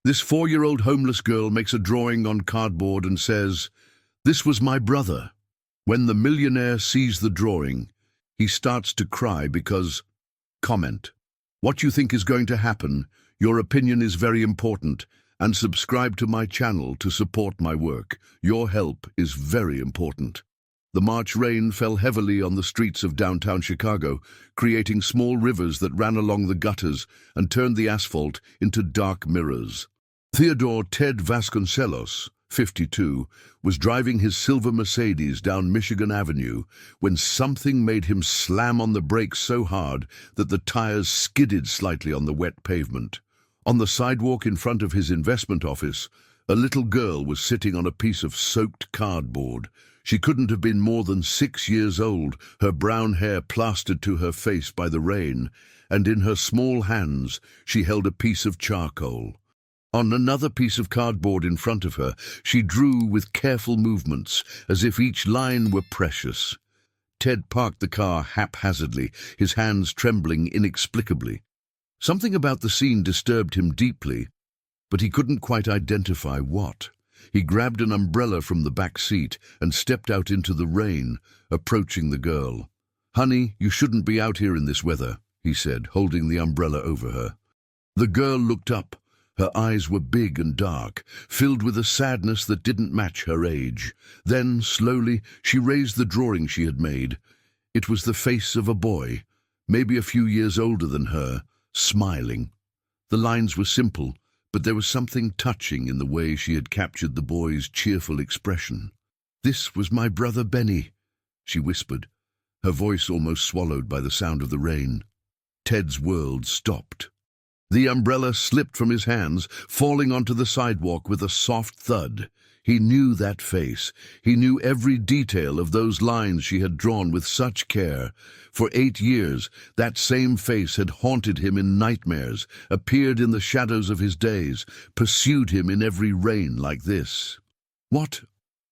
This 4-year-old homeless girl makes a drawing on cardboard and says, "This was my brother." When the millionaire sees the drawing, he starts to cry because... Comment. What you think is going to happen, your opinion is very important, and subscribe to my channel to support my work. Your help is very important. The March rain fell heavily on the streets of downtown Chicago, creating small rivers that ran along the gutters and turned the asphalt into dark mirrors. Theodore Ted Vasconcelos, 52, was driving his silver Mercedes down Michigan Avenue when something made him slam on the brakes so hard that the tires skidded slightly on the wet pavement. On the sidewalk in front of his investment office, a little girl was sitting on a piece of soaked cardboard. She couldn't have been more than 6 years old, her brown hair plastered to her face by the rain, and in her small hands she held a piece of charcoal. On another piece of cardboard in front of her, she drew with careful movements, as if each line were precious. Ted parked the car haphazardly, his hands trembling inexplicably. Something about the scene disturbed him deeply, but he couldn't quite identify what. He grabbed an umbrella from the back seat and stepped out into the rain, approaching the girl. "Honey, you shouldn't be out here in this weather," he said, holding the umbrella over her. The girl looked up. Her eyes were big and dark, filled with a sadness that didn't match her age. Then, slowly, she raised the drawing she had made. It was the face of a boy, maybe a few years older than her, smiling. The lines were simple, but there was something touching in the way she had captured the boy's cheerful expression. "This was my brother Benny," she whispered, her voice almost swallowed by the sound of the rain. Ted's world stopped. The umbrella slipped from his hands, falling onto the sidewalk with a soft thud. He knew that face. He knew every detail of those lines she had drawn with such care. For 8 years, that same face had haunted him in nightmares, appeared in the shadows of his days, pursued him in every rain like this. What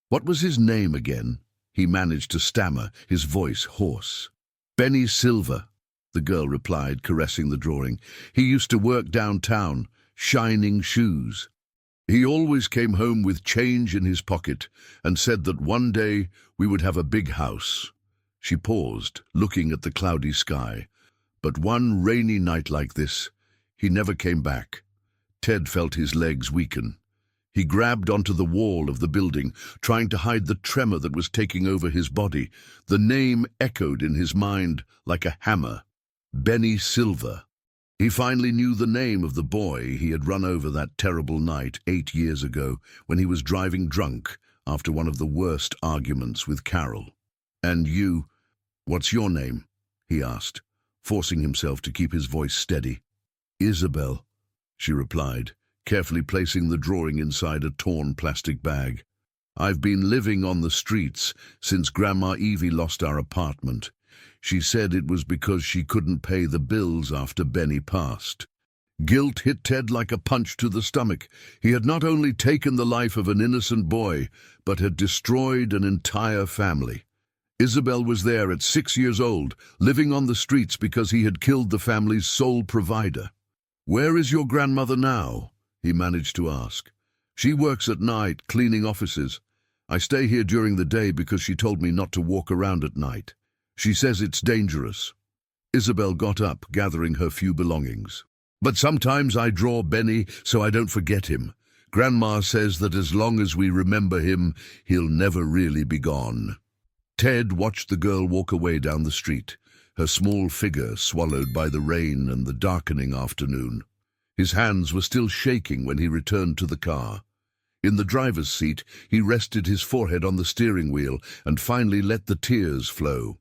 was his name again? He managed to stammer, his voice hoarse. "Benny Silver," the girl replied, caressing the drawing. "He used to work downtown, shining shoes. He always came home with change in his pocket and said that one day we would have a big house." She paused, looking at the cloudy sky. But one rainy night like this, he never came back. Ted felt his legs weaken. He grabbed onto the wall of the building, trying to hide the tremor that was taking over his body. The name echoed in his mind like a hammer. Benny Silver. He finally knew the name of the boy he had run over that terrible night 8 years ago when he was driving drunk after one of the worst arguments with Carol. "And you, what's your name?" he asked, forcing himself to keep his voice steady. "Isabel," she replied, carefully placing the drawing inside a torn plastic bag. "I've been living on the streets since Grandma Evie lost our apartment. She said it was because she couldn't pay the bills after Benny passed." Guilt hit Ted like a punch to the stomach. He had not only taken the life of an innocent boy, but had destroyed an entire family. Isabel was there at 6 years old, living on the streets because he had killed the family's sole provider. "Where is your grandmother now?" he managed to ask. "She works at night, cleaning offices. I stay here during the day because she told me not to walk around at night. She says it's dangerous." Isabel got up, gathering her few belongings. "But sometimes I draw Benny so I don't forget him. Grandma says that as long as we remember him, he'll never really be gone." Ted watched the girl walk away down the street, her small figure swallowed by the rain and the darkening afternoon. His hands were still shaking when he returned to the car. In the driver's seat, he rested his forehead on the steering wheel and finally let the tears flow.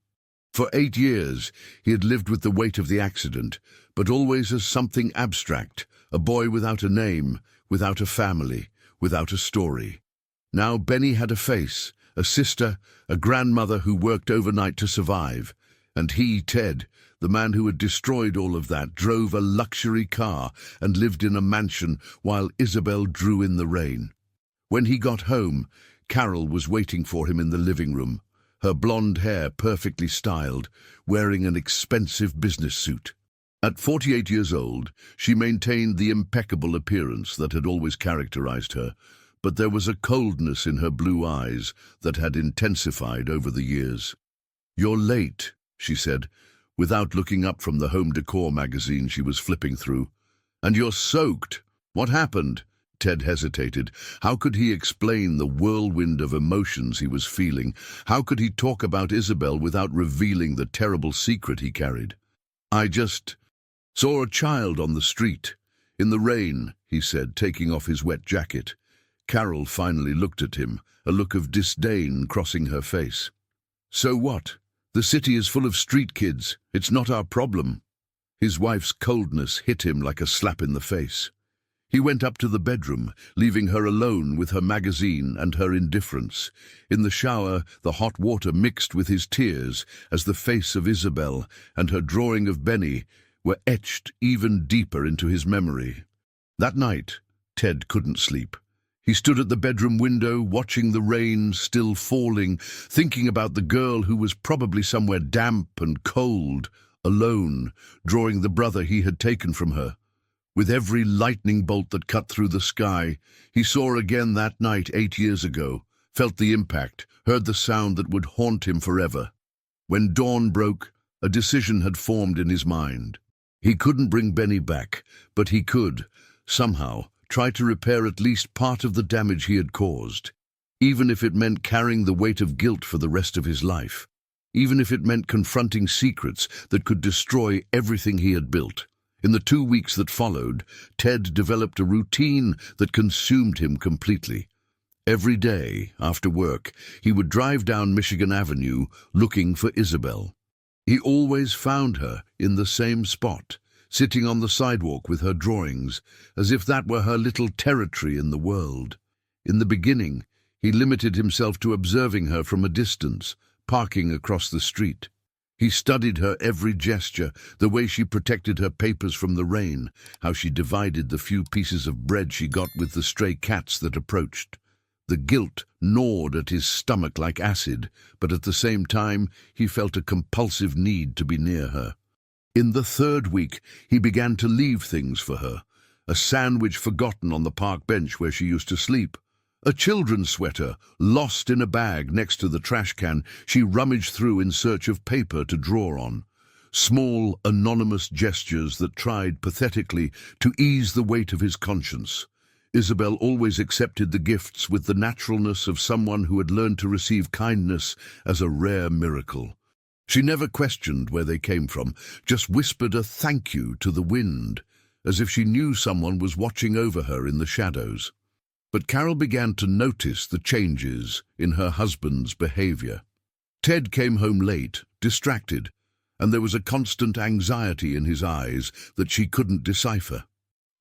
For 8 years, he had lived with the weight of the accident, but always as something abstract, a boy without a name, without a family, without a story. Now Benny had a face, a sister, a grandmother who worked overnight to survive. And he, Ted, the man who had destroyed all of that, drove a luxury car and lived in a mansion while Isabel drew in the rain. When he got home, Carol was waiting for him in the living room, her blonde hair perfectly styled, wearing an expensive business suit. At 48 years old, she maintained the impeccable appearance that had always characterized her, but there was a coldness in her blue eyes that had intensified over the years. "You're late," she said, without looking up from the home decor magazine she was flipping through. "And you're soaked. What happened?" Ted hesitated. How could he explain the whirlwind of emotions he was feeling? How could he talk about Isabel without revealing the terrible secret he carried? "I just saw a child on the street, in the rain," he said, taking off his wet jacket. Carol finally looked at him, a look of disdain crossing her face. "So what? The city is full of street kids. It's not our problem." His wife's coldness hit him like a slap in the face. He went up to the bedroom, leaving her alone with her magazine and her indifference. In the shower, the hot water mixed with his tears as the face of Isabel and her drawing of Benny were etched even deeper into his memory. That night, Ted couldn't sleep. He stood at the bedroom window, watching the rain still falling, thinking about the girl who was probably somewhere damp and cold, alone, drawing the brother he had taken from her. With every lightning bolt that cut through the sky, he saw again that night 8 years ago, felt the impact, heard the sound that would haunt him forever. When dawn broke, a decision had formed in his mind. He couldn't bring Benny back, but he could, somehow, try to repair at least part of the damage he had caused, even if it meant carrying the weight of guilt for the rest of his life, even if it meant confronting secrets that could destroy everything he had built. In the 2 weeks that followed, Ted developed a routine that consumed him completely. Every day, after work, he would drive down Michigan Avenue looking for Isabel. He always found her in the same spot, sitting on the sidewalk with her drawings, as if that were her little territory in the world. In the beginning, he limited himself to observing her from a distance, parking across the street. He studied her every gesture, the way she protected her papers from the rain, how she divided the few pieces of bread she got with the stray cats that approached. The guilt gnawed at his stomach like acid, but at the same time he felt a compulsive need to be near her. In the 3rd week, he began to leave things for her. A sandwich forgotten on the park bench where she used to sleep. A children's sweater lost in a bag next to the trash can she rummaged through in search of paper to draw on. Small, anonymous gestures that tried pathetically to ease the weight of his conscience. Isabel always accepted the gifts with the naturalness of someone who had learned to receive kindness as a rare miracle. She never questioned where they came from, just whispered a thank you to the wind, as if she knew someone was watching over her in the shadows. But Carol began to notice the changes in her husband's behavior. Ted came home late, distracted, and there was a constant anxiety in his eyes that she couldn't decipher.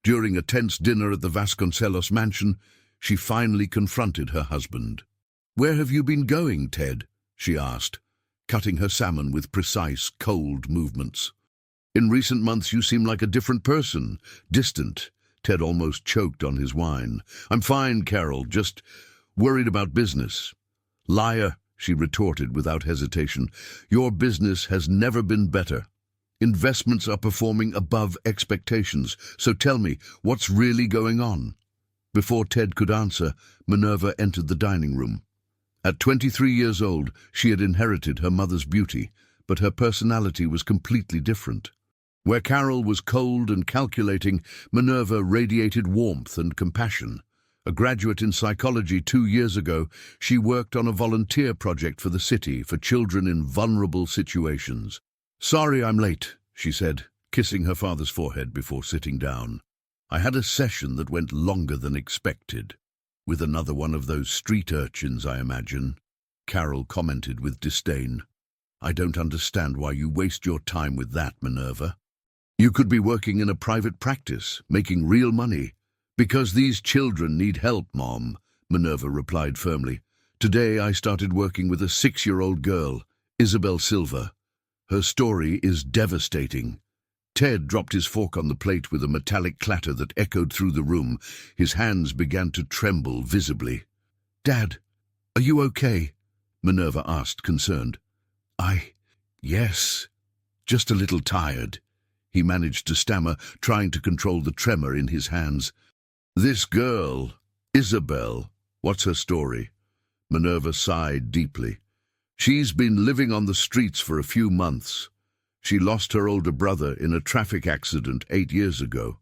During a tense dinner at the Vasconcelos mansion, she finally confronted her husband. "Where have you been going, Ted?" she asked, cutting her salmon with precise, cold movements. "In recent months you seem like a different person, distant." Ted almost choked on his wine. "I'm fine, Carol, just worried about business." "Liar," she retorted without hesitation. "Your business has never been better. Investments are performing above expectations. So tell me, what's really going on?" Before Ted could answer, Minerva entered the dining room. At 23 years old, she had inherited her mother's beauty, but her personality was completely different. Where Carol was cold and calculating, Minerva radiated warmth and compassion. A graduate in psychology 2 years ago, she worked on a volunteer project for the city for children in vulnerable situations. "Sorry I'm late," she said, kissing her father's forehead before sitting down. "I had a session that went longer than expected. With another one of those street urchins, I imagine," Carol commented with disdain. "I don't understand why you waste your time with that, Minerva. You could be working in a private practice, making real money." "Because these children need help, Mom," Minerva replied firmly. "Today I started working with a 6-year-old girl, Isabel Silva. Her story is devastating." Ted dropped his fork on the plate with a metallic clatter that echoed through the room. His hands began to tremble visibly. "Dad, are you okay?" Minerva asked, concerned. Yes, just a little tired." he managed to stammer, trying to control the tremor in his hands. "This girl, Isabel, what's her story?" Minerva sighed deeply. "She's been living on the streets for a few months. She lost her older brother in a traffic accident 8 years ago.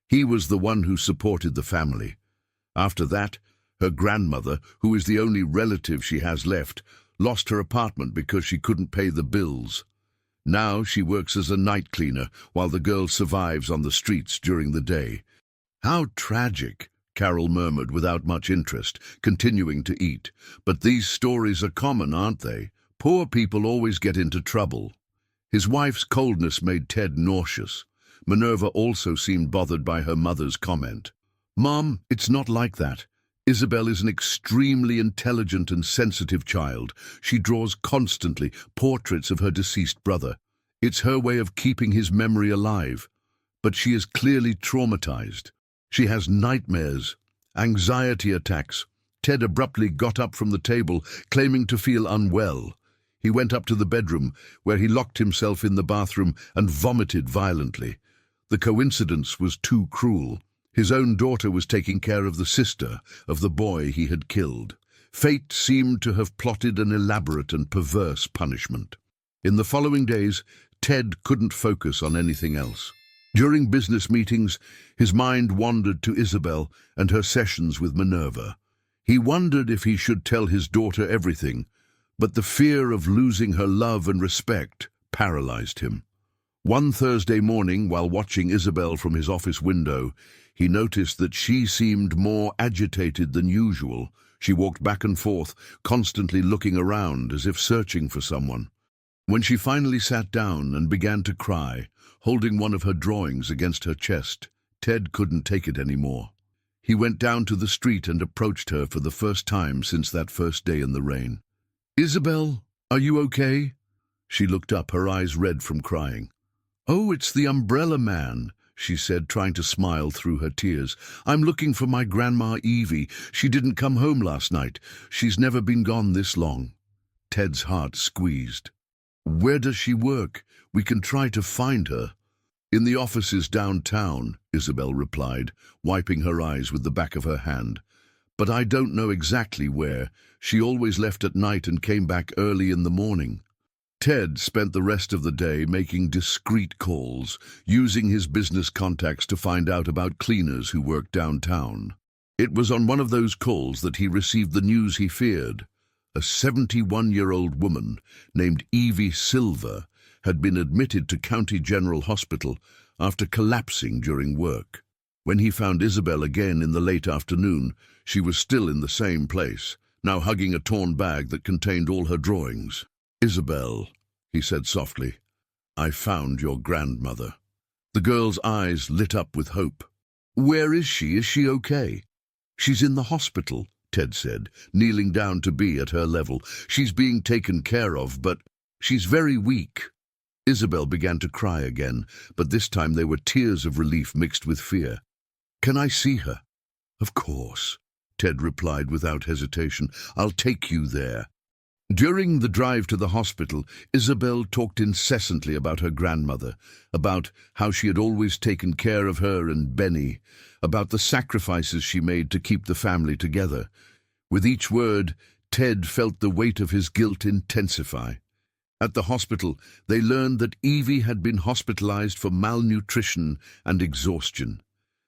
He was the one who supported the family. After that, her grandmother, who is the only relative she has left, lost her apartment because she couldn't pay the bills. Now she works as a night cleaner while the girl survives on the streets during the day." "How tragic," Carol murmured without much interest, continuing to eat. "But these stories are common, aren't they? Poor people always get into trouble." His wife's coldness made Ted nauseous. Minerva also seemed bothered by her mother's comment. "Mom, it's not like that. Isabel is an extremely intelligent and sensitive child. She draws constantly portraits of her deceased brother. It's her way of keeping his memory alive. But she is clearly traumatized. She has nightmares, anxiety attacks." Ted abruptly got up from the table, claiming to feel unwell. He went up to the bedroom, where he locked himself in the bathroom and vomited violently. The coincidence was too cruel. His own daughter was taking care of the sister of the boy he had killed. Fate seemed to have plotted an elaborate and perverse punishment. In the following days, Ted couldn't focus on anything else. During business meetings, his mind wandered to Isabel and her sessions with Minerva. He wondered if he should tell his daughter everything, but the fear of losing her love and respect paralyzed him. One Thursday morning, while watching Isabel from his office window, he noticed that she seemed more agitated than usual. She walked back and forth, constantly looking around as if searching for someone. When she finally sat down and began to cry, holding one of her drawings against her chest, Ted couldn't take it anymore. He went down to the street and approached her for the first time since that first day in the rain. "Isabel, are you okay?" She looked up, her eyes red from crying. "Oh, it's the umbrella man," she said, trying to smile through her tears. "I'm looking for my grandma Evie. She didn't come home last night. She's never been gone this long." Ted's heart squeezed. "Where does she work? We can try to find her." "In the offices downtown," Isabel replied, wiping her eyes with the back of her hand. "But I don't know exactly where. She always left at night and came back early in the morning." Ted spent the rest of the day making discreet calls, using his business contacts to find out about cleaners who worked downtown. It was on one of those calls that he received the news he feared. A 71-year-old woman named Evie Silver had been admitted to County General Hospital after collapsing during work. When he found Isabel again in the late afternoon, she was still in the same place, now hugging a torn bag that contained all her drawings. "Isabel," he said softly, "I found your grandmother." The girl's eyes lit up with hope. "Where is she? Is she okay?" "She's in the hospital," Ted said, kneeling down to be at her level. "She's being taken care of, but she's very weak." Isabel began to cry again, but this time they were tears of relief mixed with fear. "Can I see her?" "Of course," Ted replied without hesitation. "I'll take you there." During the drive to the hospital, Isabel talked incessantly about her grandmother, about how she had always taken care of her and Benny, about the sacrifices she made to keep the family together. With each word, Ted felt the weight of his guilt intensify. At the hospital, they learned that Evie had been hospitalized for malnutrition and exhaustion.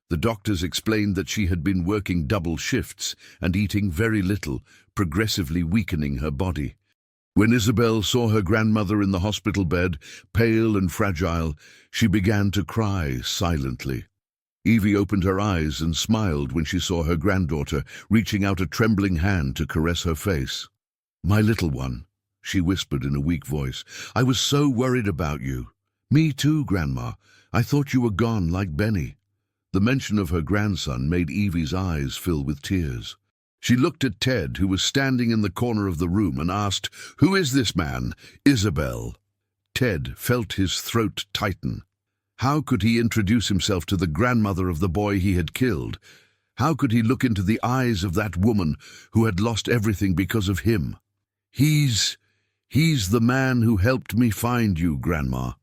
The doctors explained that she had been working double shifts and eating very little, progressively weakening her body. When Isabel saw her grandmother in the hospital bed, pale and fragile, she began to cry silently. Evie opened her eyes and smiled when she saw her granddaughter, reaching out a trembling hand to caress her face. "My little one," she whispered in a weak voice, "I was so worried about you." "Me too, Grandma. I thought you were gone like Benny." The mention of her grandson made Evie's eyes fill with tears. She looked at Ted, who was standing in the corner of the room, and asked, "Who is this man, Isabel?" Ted felt his throat tighten. How could he introduce himself to the grandmother of the boy he had killed? How could he look into the eyes of that woman who had lost everything because of him? He's the man who helped me find you, Grandma."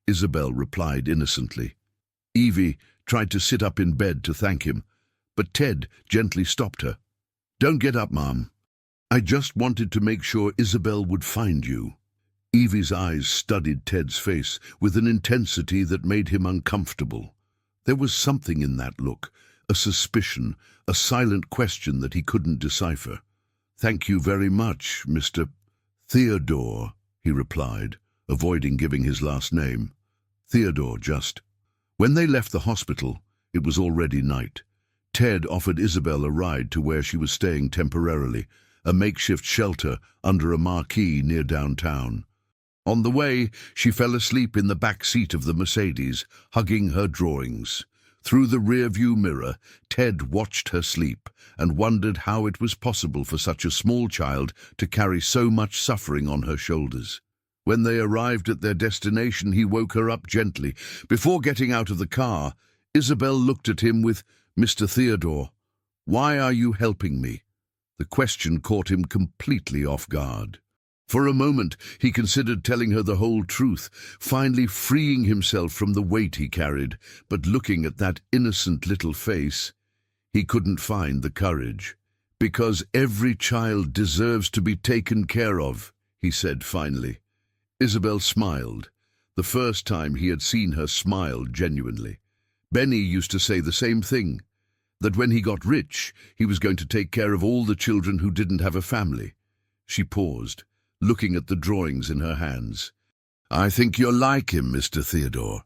Isabel replied innocently. Evie tried to sit up in bed to thank him, but Ted gently stopped her. "Don't get up, Mom. I just wanted to make sure Isabel would find you." Evie's eyes studied Ted's face with an intensity that made him uncomfortable. There was something in that look, a suspicion, a silent question that he couldn't decipher. "Thank you very much, Mr. Theodore," he replied, avoiding giving his last name. Theodore, just. When they left the hospital, it was already night. Ted offered Isabel a ride to where she was staying temporarily, a makeshift shelter under a marquee near downtown. On the way, she fell asleep in the back seat of the Mercedes, hugging her drawings. Through the rearview mirror, Ted watched her sleep and wondered how it was possible for such a small child to carry so much suffering on her shoulders. When they arrived at their destination, he woke her up gently. Before getting out of the car, Isabel looked at him with, "Mr. Theodore, why are you helping me?" The question caught him completely off guard. For a moment, he considered telling her the whole truth, finally freeing himself from the weight he carried, but looking at that innocent little face, he couldn't find the courage. "Because every child deserves to be taken care of," he said finally. Isabel smiled, the first time he had seen her smile genuinely. Benny used to say the same thing, that when he got rich, he was going to take care of all the children who didn't have a family. She paused, looking at the drawings in her hands. "I think you're like him, Mr. Theodore."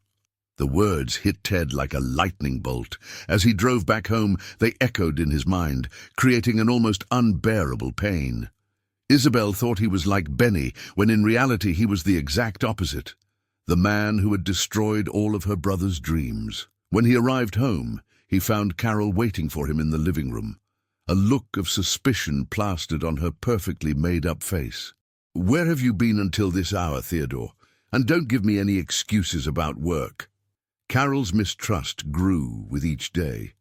The words hit Ted like a lightning bolt. As he drove back home, they echoed in his mind, creating an almost unbearable pain. Isabel thought he was like Benny, when in reality he was the exact opposite, the man who had destroyed all of her brother's dreams. When he arrived home, he found Carol waiting for him in the living room, a look of suspicion plastered on her perfectly made-up face. "Where have you been until this hour, Theodore? And don't give me any excuses about work." Carol's mistrust grew with each day.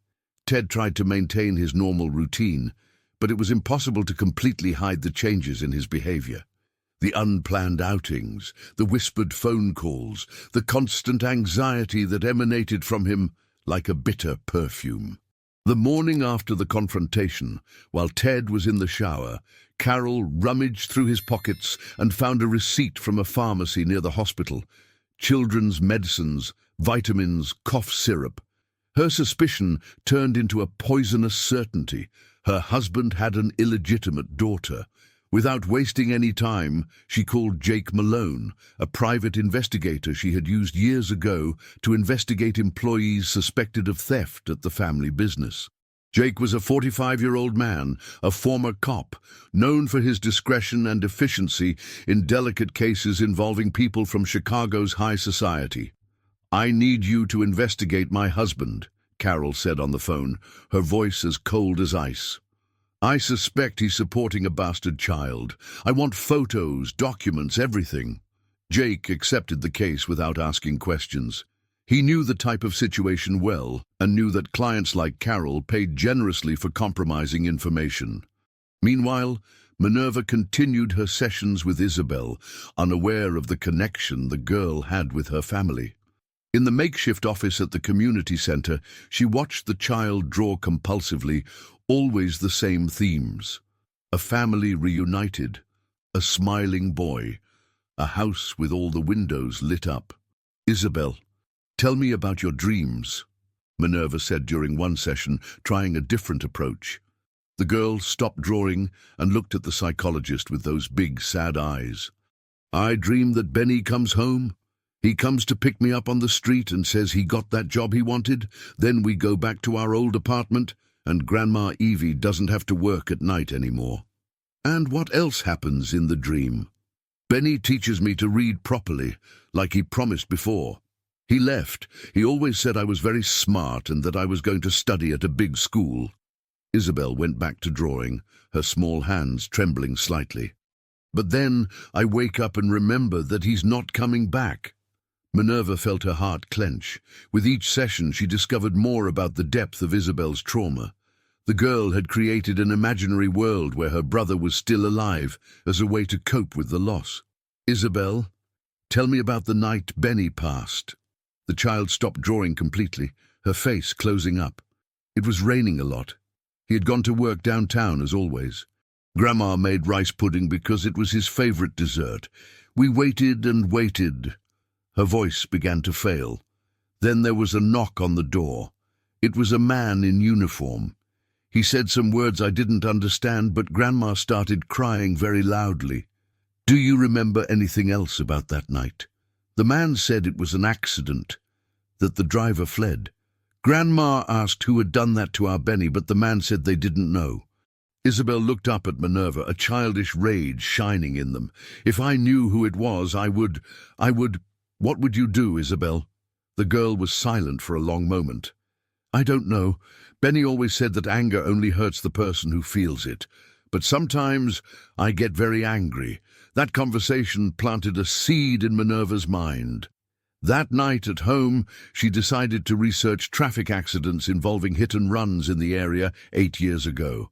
Ted tried to maintain his normal routine, but it was impossible to completely hide the changes in his behavior. The unplanned outings, the whispered phone calls, the constant anxiety that emanated from him like a bitter perfume. The morning after the confrontation, while Ted was in the shower, Carol rummaged through his pockets and found a receipt from a pharmacy near the hospital. Children's medicines, vitamins, cough syrup. Her suspicion turned into a poisonous certainty. Her husband had an illegitimate daughter. Without wasting any time, she called Jake Malone, a private investigator she had used years ago to investigate employees suspected of theft at the family business. Jake was a 45-year-old man, a former cop, known for his discretion and efficiency in delicate cases involving people from Chicago's high society. "I need you to investigate my husband," Carol said on the phone, her voice as cold as ice. "I suspect he's supporting a bastard child. I want photos, documents, everything." Jake accepted the case without asking questions. He knew the type of situation well and knew that clients like Carol paid generously for compromising information. Meanwhile, Minerva continued her sessions with Isabel, unaware of the connection the girl had with her family. In the makeshift office at the community center, she watched the child draw compulsively, always the same themes. A family reunited, a smiling boy, a house with all the windows lit up. "Isabel, tell me about your dreams," Minerva said during one session, trying a different approach. The girl stopped drawing and looked at the psychologist with those big, sad eyes. "I dream that Benny comes home. He comes to pick me up on the street and says he got that job he wanted. Then we go back to our old apartment, and Grandma Evie doesn't have to work at night anymore." "And what else happens in the dream?" "Benny teaches me to read properly, like he promised before. He left. He always said I was very smart and that I was going to study at a big school." Isabel went back to drawing, her small hands trembling slightly. "But then I wake up and remember that he's not coming back." Minerva felt her heart clench. With each session, she discovered more about the depth of Isabel's trauma. The girl had created an imaginary world where her brother was still alive as a way to cope with the loss. "Isabel, Tell me about the night Benny passed." The child stopped drawing completely, her face closing up. It was raining a lot. He had gone to work downtown as always. Grandma made rice pudding because it was his favorite dessert. We waited and waited. Her voice began to fail. Then there was a knock on the door. It was a man in uniform. He said some words I didn't understand, but Grandma started crying very loudly. "Do you remember anything else about that night?" The man said it was an accident, that the driver fled. Grandma asked who had done that to our Benny, but the man said they didn't know. Isabel looked up at Minerva, a childish rage shining in them. "If I knew who it was, I would... What would you do, Isabel?" The girl was silent for a long moment. "I don't know. Benny always said that anger only hurts the person who feels it. But sometimes I get very angry." That conversation planted a seed in Minerva's mind. That night at home, she decided to research traffic accidents involving hit and runs in the area 8 years ago.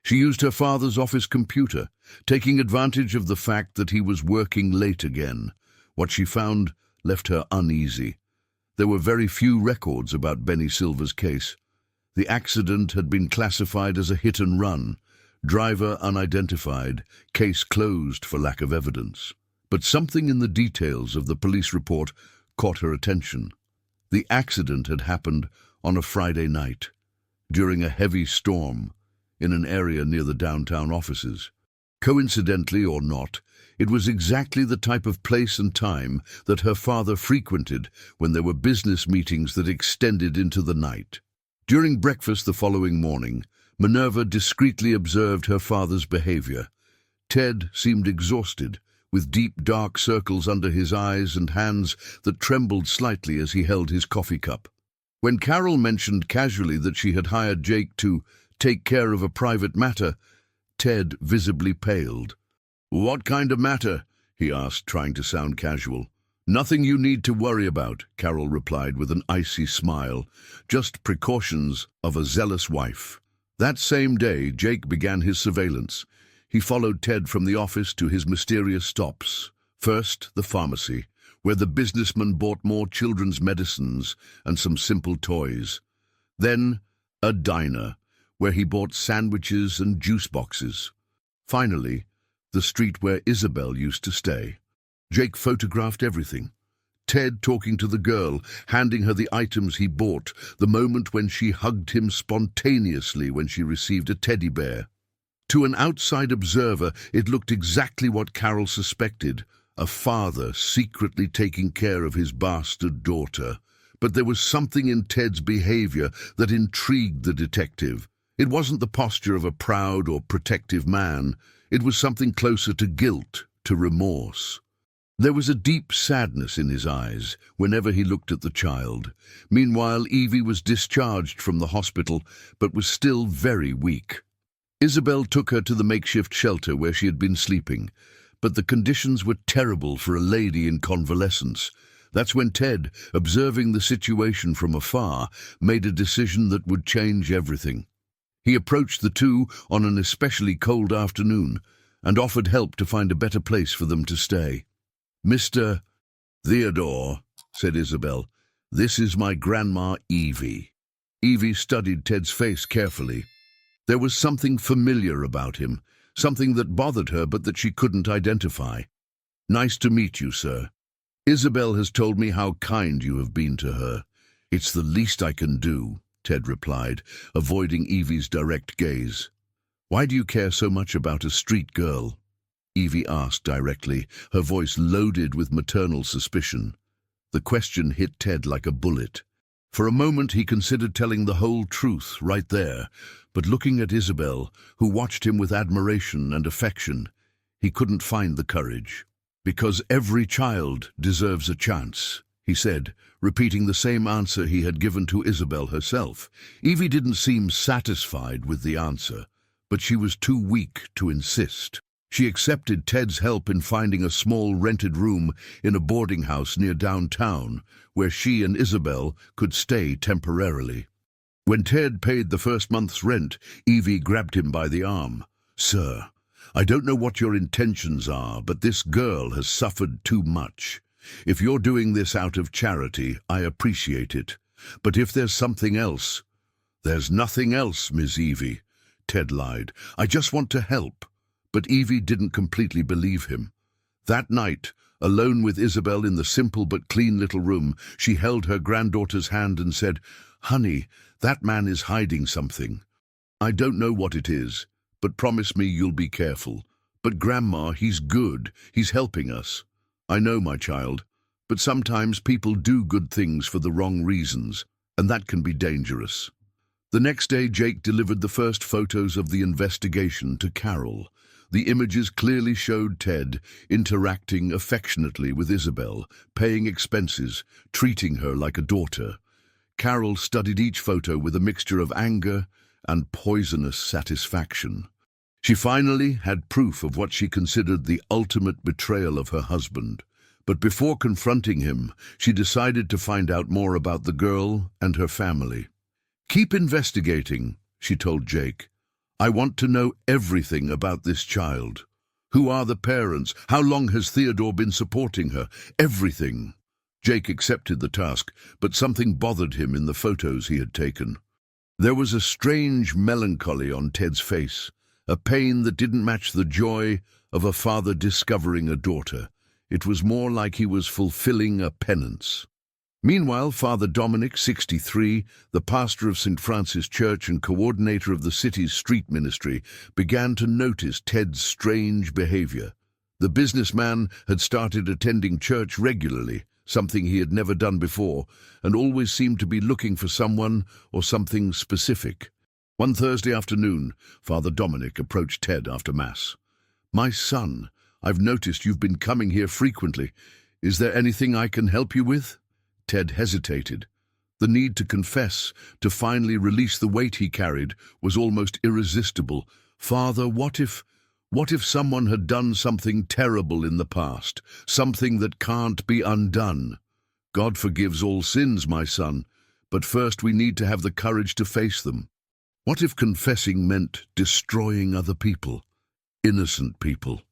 She used her father's office computer, taking advantage of the fact that he was working late again. What she found left her uneasy. There were very few records about Benny Silver's case. The accident had been classified as a hit and run. Driver unidentified, case closed for lack of evidence. But something in the details of the police report caught her attention. The accident had happened on a Friday night, during a heavy storm, in an area near the downtown offices. Coincidentally or not, it was exactly the type of place and time that her father frequented when there were business meetings that extended into the night. During breakfast the following morning, Minerva discreetly observed her father's behavior. Ted seemed exhausted, with deep dark circles under his eyes and hands that trembled slightly as he held his coffee cup. When Carol mentioned casually that she had hired Jake to take care of a private matter, Ted visibly paled. "What kind of matter?" he asked, trying to sound casual. "Nothing you need to worry about," Carol replied with an icy smile. "Just precautions of a zealous wife." That same day, Jake began his surveillance. He followed Ted from the office to his mysterious stops. First, the pharmacy, where the businessman bought more children's medicines and some simple toys. Then, a diner, where he bought sandwiches and juice boxes. Finally, the street where Isabel used to stay. Jake photographed everything. Ted talking to the girl, handing her the items he bought, the moment when she hugged him spontaneously when she received a teddy bear. To an outside observer, it looked exactly what Carol suspected, a father secretly taking care of his bastard daughter. But there was something in Ted's behavior that intrigued the detective. It wasn't the posture of a proud or protective man. It was something closer to guilt, to remorse. There was a deep sadness in his eyes whenever he looked at the child. Meanwhile, Evie was discharged from the hospital, but was still very weak. Isabel took her to the makeshift shelter where she had been sleeping, but the conditions were terrible for a lady in convalescence. That's when Ted, observing the situation from afar, made a decision that would change everything. He approached the two on an especially cold afternoon and offered help to find a better place for them to stay. "Mr. Theodore," said Isabel, "this is my grandma Evie." Evie studied Ted's face carefully. There was something familiar about him, something that bothered her but that she couldn't identify. "Nice to meet you, sir. Isabel has told me how kind you have been to her." "It's the least I can do," Ted replied, avoiding Evie's direct gaze. "Why do you care so much about a street girl?" Evie asked directly, her voice loaded with maternal suspicion. The question hit Ted like a bullet. For a moment he considered telling the whole truth right there, but looking at Isabel, who watched him with admiration and affection, he couldn't find the courage. "Because every child deserves a chance," he said, repeating the same answer he had given to Isabel herself. Evie didn't seem satisfied with the answer, but she was too weak to insist. She accepted Ted's help in finding a small rented room in a boarding house near downtown, where she and Isabel could stay temporarily. When Ted paid the first month's rent, Evie grabbed him by the arm. "Sir, I don't know what your intentions are, but this girl has suffered too much. If you're doing this out of charity, I appreciate it. But if there's something else—" "There's nothing else, Miss Evie," Ted lied. "I just want to help." But Evie didn't completely believe him. That night, alone with Isabel in the simple but clean little room, she held her granddaughter's hand and said, "Honey, that man is hiding something. I don't know what it is, but promise me you'll be careful. But Grandma, he's good. He's helping us." "I know, my child, but sometimes people do good things for the wrong reasons, and that can be dangerous." The next day, Jake delivered the first photos of the investigation to Carol. The images clearly showed Ted interacting affectionately with Isabel, paying expenses, treating her like a daughter. Carol studied each photo with a mixture of anger and poisonous satisfaction. She finally had proof of what she considered the ultimate betrayal of her husband. But before confronting him, she decided to find out more about the girl and her family. "Keep investigating," she told Jake. "I want to know everything about this child. Who are the parents? How long has Theodore been supporting her? Everything." Jake accepted the task, but something bothered him in the photos he had taken. There was a strange melancholy on Ted's face, a pain that didn't match the joy of a father discovering a daughter. It was more like he was fulfilling a penance. Meanwhile, Father Dominic, 63, the pastor of St. Francis Church and coordinator of the city's street ministry, began to notice Ted's strange behavior. The businessman had started attending church regularly, something he had never done before, and always seemed to be looking for someone or something specific. One Thursday afternoon, Father Dominic approached Ted after Mass. "My son, I've noticed you've been coming here frequently. Is there anything I can help you with?" Ted hesitated. The need to confess, to finally release the weight he carried, was almost irresistible. "Father, what if someone had done something terrible in the past, something that can't be undone?" "God forgives all sins, my son, but first we need to have the courage to face them." "What if confessing meant destroying other people, innocent people?"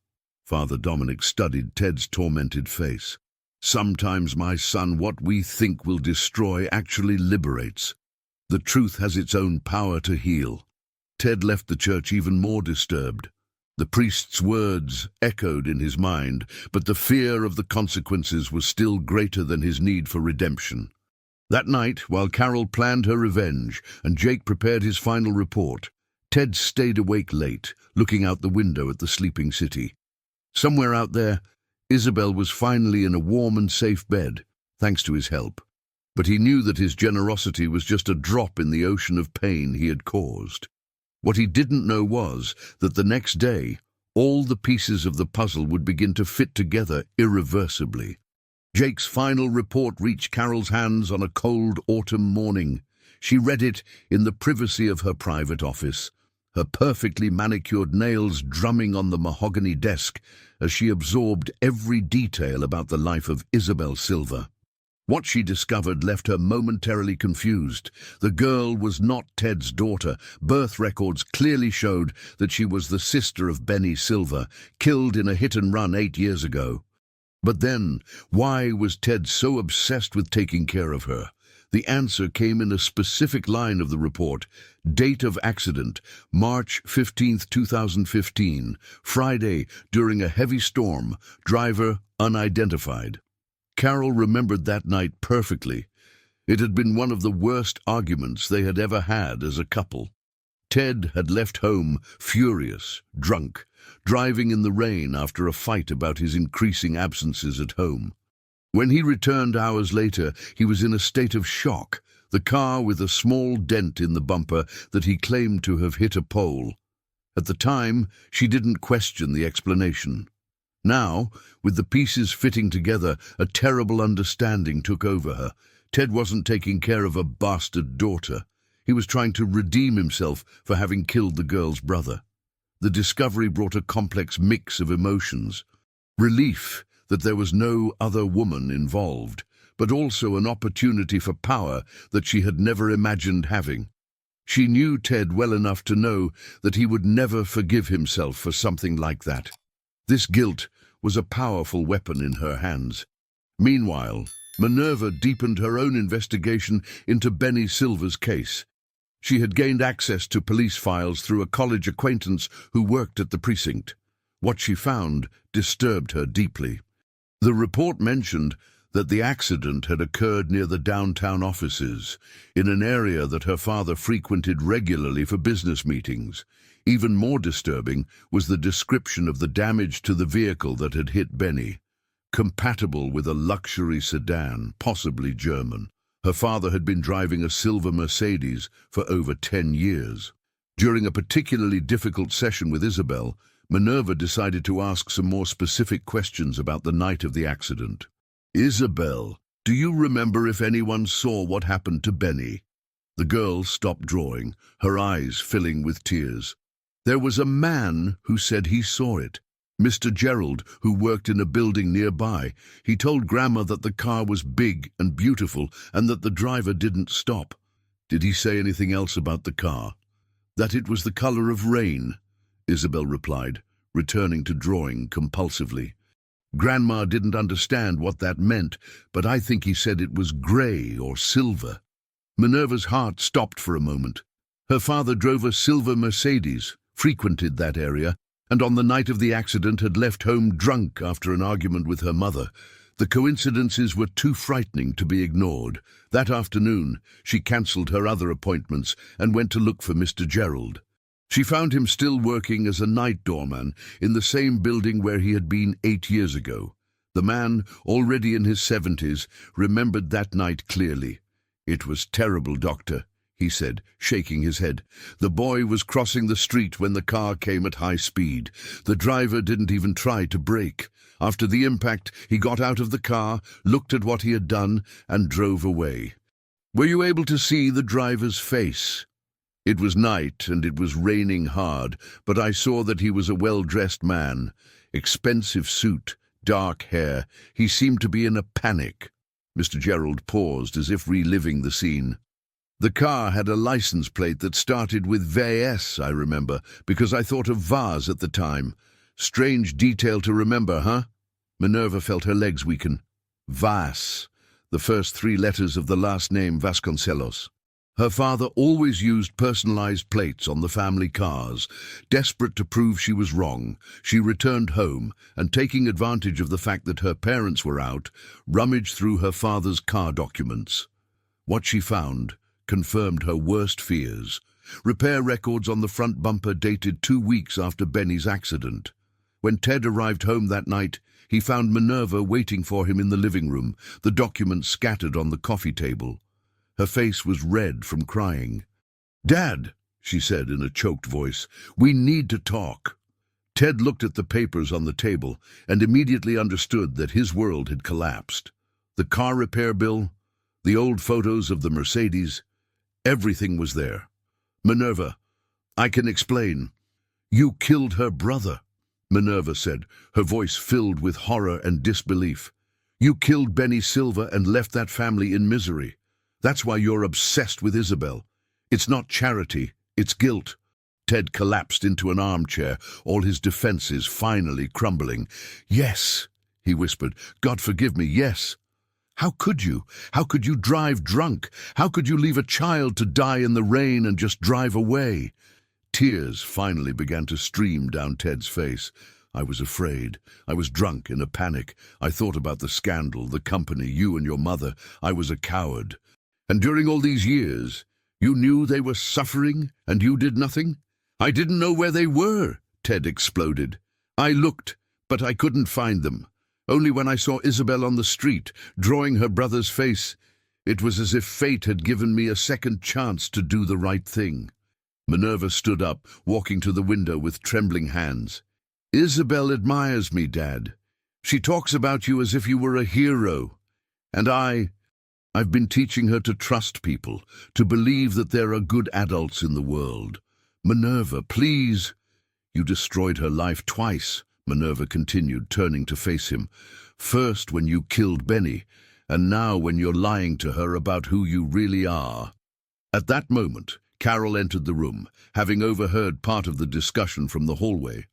Father Dominic studied Ted's tormented face. "Sometimes, my son, what we think will destroy actually liberates. The truth has its own power to heal." Ted left the church even more disturbed. The priest's words echoed in his mind, but the fear of the consequences was still greater than his need for redemption. That night, while Carol planned her revenge and Jake prepared his final report, Ted stayed awake late, looking out the window at the sleeping city. Somewhere out there, Isabel was finally in a warm and safe bed, thanks to his help. But he knew that his generosity was just a drop in the ocean of pain he had caused. What he didn't know was that the next day, all the pieces of the puzzle would begin to fit together irreversibly. Jake's final report reached Carol's hands on a cold autumn morning. She read it in the privacy of her private office, her perfectly manicured nails drumming on the mahogany desk as she absorbed every detail about the life of Isabel Silva. What she discovered left her momentarily confused. The girl was not Ted's daughter. Birth records clearly showed that she was the sister of Benny Silva, killed in a hit-and-run 8 years ago. But then, why was Ted so obsessed with taking care of her? The answer came in a specific line of the report. Date of accident, March 15th, 2015, Friday, during a heavy storm, driver unidentified. Carol remembered that night perfectly. It had been one of the worst arguments they had ever had as a couple. Ted had left home furious, drunk, driving in the rain after a fight about his increasing absences at home. When he returned hours later, he was in a state of shock, the car with a small dent in the bumper that he claimed to have hit a pole. At the time, she didn't question the explanation. Now, with the pieces fitting together, a terrible understanding took over her. Ted wasn't taking care of a bastard daughter. He was trying to redeem himself for having killed the girl's brother. The discovery brought a complex mix of emotions. Relief that there was no other woman involved, but also an opportunity for power that she had never imagined having. She knew Ted well enough to know that he would never forgive himself for something like that. This guilt was a powerful weapon in her hands. Meanwhile, Minerva deepened her own investigation into Benny Silver's case. She had gained access to police files through a college acquaintance who worked at the precinct. What she found disturbed her deeply. The report mentioned that the accident had occurred near the downtown offices, in an area that her father frequented regularly for business meetings. Even more disturbing was the description of the damage to the vehicle that had hit Benny. Compatible with a luxury sedan, possibly German. Her father had been driving a silver Mercedes for over 10 years. During a particularly difficult session with Isabel, Minerva decided to ask some more specific questions about the night of the accident. "Isabel, do you remember if anyone saw what happened to Benny?" The girl stopped drawing, her eyes filling with tears. "There was a man who said he saw it. Mr. Gerald, who worked in a building nearby. He told Grandma that the car was big and beautiful and that the driver didn't stop." "Did he say anything else about the car?" "That it was the color of rain," Isabel replied, returning to drawing compulsively. "Grandma didn't understand what that meant, but I think he said it was gray or silver." Minerva's heart stopped for a moment. Her father drove a silver Mercedes, frequented that area, and on the night of the accident had left home drunk after an argument with her mother. The coincidences were too frightening to be ignored. That afternoon, she cancelled her other appointments and went to look for Mr. Gerald. She found him still working as a night doorman in the same building where he had been 8 years ago. The man, already in his 70s, remembered that night clearly. "It was terrible, Doctor," he said, shaking his head. "The boy was crossing the street when the car came at high speed. The driver didn't even try to brake. After the impact, he got out of the car, looked at what he had done, and drove away." "Were you able to see the driver's face?" "It was night and it was raining hard, but I saw that he was a well-dressed man. Expensive suit, dark hair. He seemed to be in a panic." Mr. Gerald paused as if reliving the scene. "The car had a license plate that started with VS, I remember, because I thought of vase at the time. Strange detail to remember, huh?" Minerva felt her legs weaken. Vas, the first 3 letters of the last name Vasconcelos. Her father always used personalized plates on the family cars. Desperate to prove she was wrong, she returned home and, taking advantage of the fact that her parents were out, rummaged through her father's car documents. What she found confirmed her worst fears. Repair records on the front bumper dated 2 weeks after Benny's accident. When Ted arrived home that night, he found Minerva waiting for him in the living room, the documents scattered on the coffee table. Her face was red from crying. "Dad," she said in a choked voice, "we need to talk." Ted looked at the papers on the table and immediately understood that his world had collapsed. The car repair bill, the old photos of the Mercedes, everything was there. "Minerva, I can explain." "You killed her brother," Minerva said, her voice filled with horror and disbelief. "You killed Benny Silver and left that family in misery. That's why you're obsessed with Isabel. It's not charity, it's guilt." Ted collapsed into an armchair, all his defenses finally crumbling. "Yes," he whispered. "God forgive me, yes." "How could you? How could you drive drunk? How could you leave a child to die in the rain and just drive away?" Tears finally began to stream down Ted's face. "I was afraid. I was drunk in a panic. I thought about the scandal, the company, you and your mother. I was a coward." "And during all these years, you knew they were suffering and you did nothing?" "I didn't know where they were," Ted exploded. "I looked, but I couldn't find them. Only when I saw Isabel on the street, drawing her brother's face, it was as if fate had given me a second chance to do the right thing." Minerva stood up, walking to the window with trembling hands. "Isabel admires me, Dad. She talks about you as if you were a hero. And I've been teaching her to trust people, to believe that there are good adults in the world. Minerva, please." "You destroyed her life twice," Minerva continued, turning to face him. "First when you killed Benny, and now when you're lying to her about who you really are." At that moment, Carol entered the room, having overheard part of the discussion from the hallway.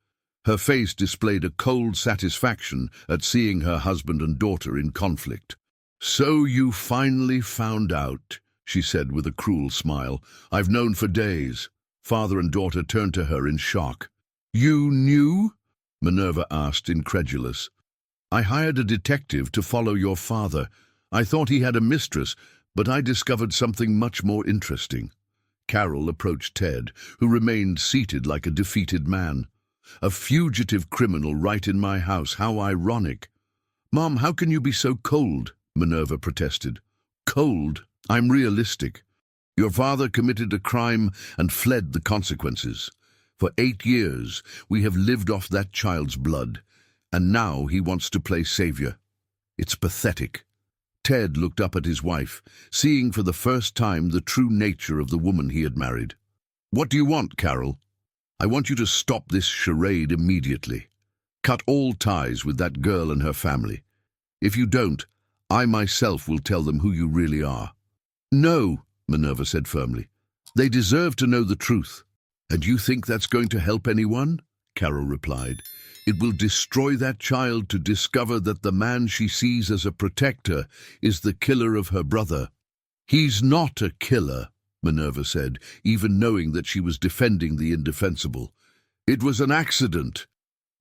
Her face displayed a cold satisfaction at seeing her husband and daughter in conflict. "So you finally found out," she said with a cruel smile. "I've known for days." Father and daughter turned to her in shock. "You knew?" Minerva asked, incredulous. "I hired a detective to follow your father. I thought he had a mistress, but I discovered something much more interesting." Carol approached Ted, who remained seated like a defeated man. "A fugitive criminal right in my house. How ironic." "Mom, how can you be so cold?" Minerva protested. "Cold? I'm realistic. Your father committed a crime and fled the consequences. For 8 years, we have lived off that child's blood, and now he wants to play savior. It's pathetic." Ted looked up at his wife, seeing for the first time the true nature of the woman he had married. "What do you want, Carol?" "I want you to stop this charade immediately. Cut all ties with that girl and her family. If you don't, I myself will tell them who you really are." "No," Minerva said firmly. "They deserve to know the truth." "And you think that's going to help anyone?" Carol replied. "It will destroy that child to discover that the man she sees as a protector is the killer of her brother." "He's not a killer," Minerva said, even knowing that she was defending the indefensible. "It was an accident.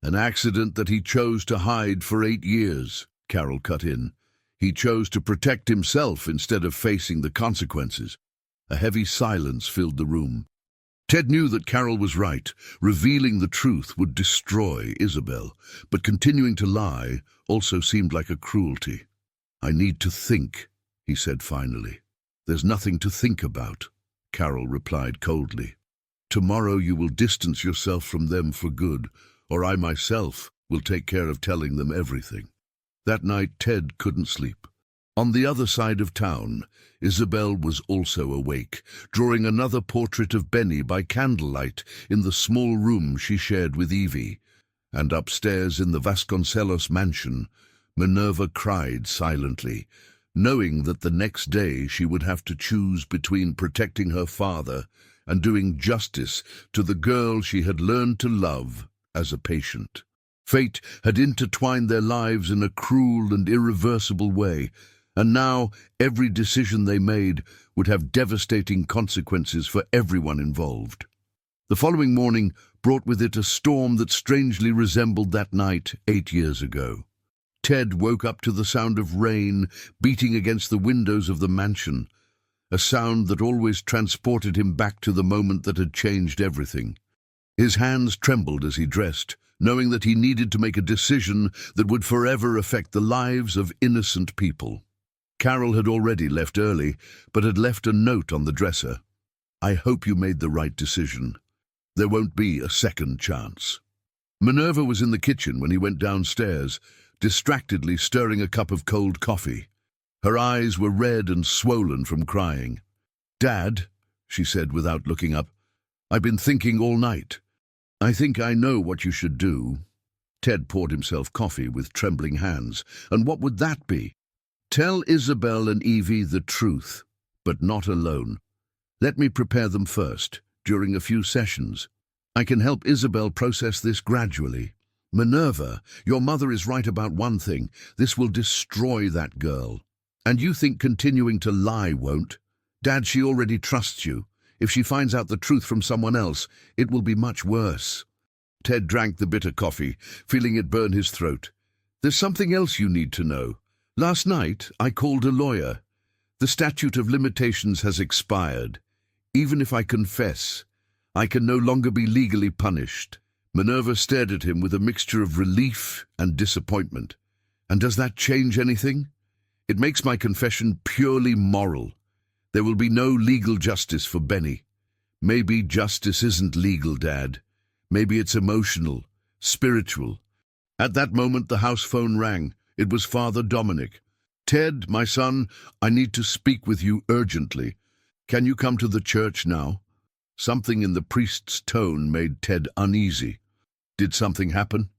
An accident that he chose to hide for 8 years, Carol cut in. "He chose to protect himself instead of facing the consequences." A heavy silence filled the room. Ted knew that Carol was right. Revealing the truth would destroy Isabel, but continuing to lie also seemed like a cruelty. "I need to think," he said finally. "There's nothing to think about," Carol replied coldly. "Tomorrow you will distance yourself from them for good, or I myself will take care of telling them everything." That night Ted couldn't sleep. On the other side of town, Isabel was also awake, drawing another portrait of Benny by candlelight in the small room she shared with Evie. And upstairs in the Vasconcelos mansion, Minerva cried silently, knowing that the next day she would have to choose between protecting her father and doing justice to the girl she had learned to love as a patient. Fate had intertwined their lives in a cruel and irreversible way, and now every decision they made would have devastating consequences for everyone involved. The following morning brought with it a storm that strangely resembled that night 8 years ago. Ted woke up to the sound of rain beating against the windows of the mansion, a sound that always transported him back to the moment that had changed everything. His hands trembled as he dressed, knowing that he needed to make a decision that would forever affect the lives of innocent people. Carol had already left early, but had left a note on the dresser. "I hope you made the right decision. There won't be a second chance." Minerva was in the kitchen when he went downstairs, distractedly stirring a cup of cold coffee. Her eyes were red and swollen from crying. "Dad," she said without looking up, "I've been thinking all night. I think I know what you should do." Ted poured himself coffee with trembling hands. "And what would that be?" "Tell Isabel and Evie the truth, but not alone. Let me prepare them first, during a few sessions. I can help Isabel process this gradually. Minerva, your mother is right about one thing. This will destroy that girl. And you think continuing to lie won't? Dad, she already trusts you. If she finds out the truth from someone else, it will be much worse." Ted drank the bitter coffee, feeling it burn his throat. "There's something else you need to know. Last night, I called a lawyer. The statute of limitations has expired. Even if I confess, I can no longer be legally punished." Minerva stared at him with a mixture of relief and disappointment. "And does that change anything?" "It makes my confession purely moral. There will be no legal justice for Benny." "Maybe justice isn't legal, Dad. Maybe it's emotional, spiritual." At that moment, the house phone rang. It was Father Dominic. "Ted, my son, I need to speak with you urgently. Can you come to the church now?" Something in the priest's tone made Ted uneasy. "Did something happen?"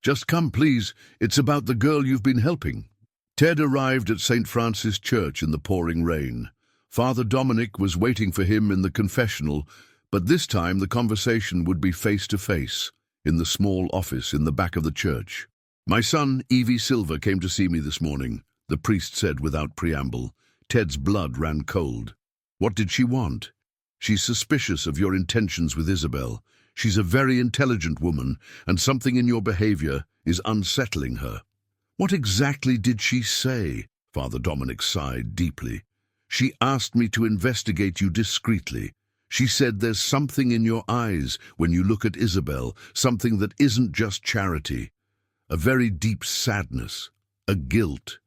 "Just come, please. It's about the girl you've been helping." Ted arrived at St. Francis Church in the pouring rain. Father Dominic was waiting for him in the confessional, but this time the conversation would be face to face. in the small office in the back of the church. "My son, Evie Silver, came to see me this morning," the priest said without preamble. Ted's blood ran cold. "What did she want?" "She's suspicious of your intentions with Isabel. She's a very intelligent woman, and something in your behavior is unsettling her." "What exactly did she say?" Father Dominic sighed deeply. "She asked me to investigate you discreetly. She said there's something in your eyes when you look at Isabel, something that isn't just charity. A very deep sadness, a guilt."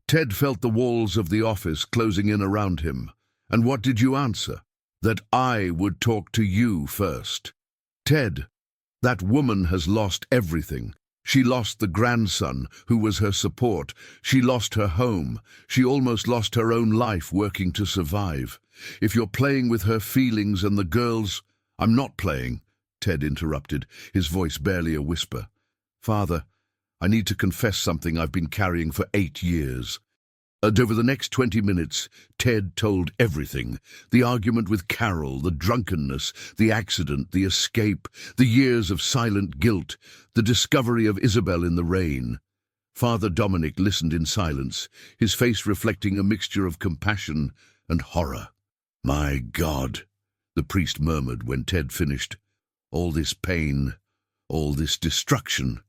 Ted felt the walls of the office closing in around him. "And what did you answer?" "That I would talk to you first." "Ted, that woman has lost everything. She lost the grandson who was her support. She lost her home. She almost lost her own life working to survive. If you're playing with her feelings and the girls—" "I'm not playing," Ted interrupted, his voice barely a whisper. "Father, I need to confess something I've been carrying for 8 years." And over the next 20 minutes, Ted told everything. The argument with Carol, the drunkenness, the accident, the escape, the years of silent guilt, the discovery of Isabel in the rain. Father Dominic listened in silence, his face reflecting a mixture of compassion and horror. "My God," the priest murmured when Ted finished. "All this pain, all this destruction.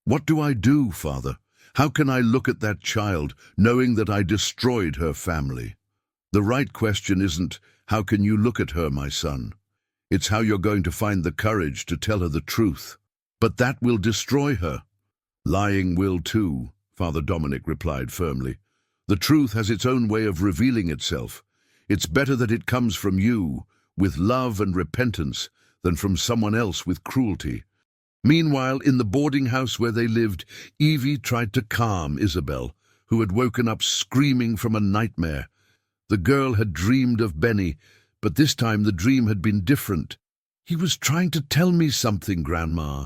What do I do, Father? How can I look at that child, knowing that I destroyed her family?" "The right question isn't, how can you look at her, my son? It's how you're going to find the courage to tell her the truth. But that will destroy her." "Lying will too," Father Dominic replied firmly. "The truth has its own way of revealing itself. It's better that it comes from you, with love and repentance, than from someone else with cruelty." Meanwhile, in the boarding house where they lived, Evie tried to calm Isabel, who had woken up screaming from a nightmare. The girl had dreamed of Benny, but this time the dream had been different. "He was trying to tell me something, Grandma,"